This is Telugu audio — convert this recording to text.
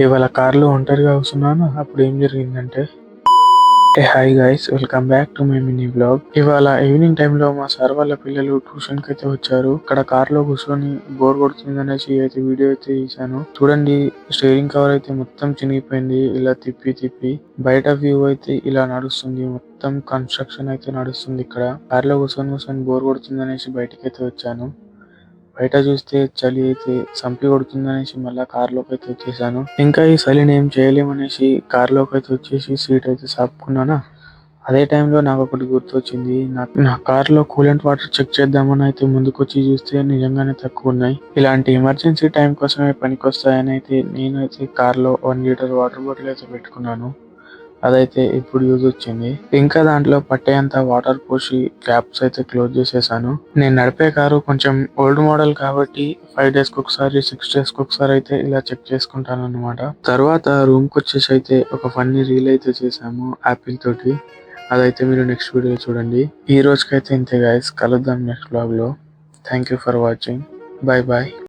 ఇవాళ కార్లో ఒంటరిగా వస్తున్నాను. అప్పుడు ఏం జరిగిందంటే, hi guys, welcome back to my mini blog. ఇవాళ ఈవినింగ్ టైంలో మా సార్ వాళ్ళ పిల్లలు ట్యూషన్కి అయితే వచ్చారు. ఇక్కడ కార్లో కూర్చొని బోర్ కొడుతుంది అనేసి అయితే వీడియో అయితే తీశాను. చూడండి, స్టీరింగ్ కవర్ అయితే మొత్తం చినిగిపోయింది. ఇలా తిప్పి తిప్పి బయట వ్యూ అయితే ఇలా నడుస్తుంది. మొత్తం కన్స్ట్రక్షన్ అయితే నడుస్తుంది. ఇక్కడ కార్లో కూర్చొని బోర్ కొడుతుంది అనేసి బయటకి అయితే వచ్చాను. బయట చూస్తే చలి అయితే చంపి కొడుతుందనేసి మళ్ళా కార్లోకి అయితే వచ్చేసాను. ఇంకా ఈ చలిని ఏం చేయలేమనేసి కార్లోకి అయితే వచ్చేసి సీట్ అయితే సాపుకున్నానా. అదే టైంలో నాకు ఒకటి గుర్తొచ్చింది. నా కార్లో కూలెంట్ వాటర్ చెక్ చేద్దామని అయితే ముందుకొచ్చి చూస్తే నిజంగానే తక్కువ ఉన్నాయి. ఇలాంటి ఎమర్జెన్సీ టైం కోసమే పనికొస్తాయని అయితే నేనైతే కార్లో 1 లీటర్ వాటర్ బాటిల్ అయితే పెట్టుకున్నాను. అదైతే ఇప్పుడు యూజ్ వచ్చింది. ఇంకా దాంట్లో పట్టేంత వాటర్ పోసి క్యాప్స్ అయితే క్లోజ్ చేసేసాను. నేను నడిపే కారు కొంచెం ఓల్డ్ మోడల్ కాబట్టి 5 days కి ఒకసారి 6 days కి ఒకసారి అయితే ఇలా చెక్ చేసుకుంటాను అనమాట. తర్వాత రూమ్ కి వచ్చేసి అయితే ఒక ఫన్నీ రీల్ అయితే చేసాము యాపిల్ తోటి. అదైతే మీరు నెక్స్ట్ వీడియో చూడండి. ఈ రోజుకైతే ఇంతే గైస్, కలుద్దాం నెక్స్ట్ బ్లాగ్ లో. Thank you for watching. Bye bye.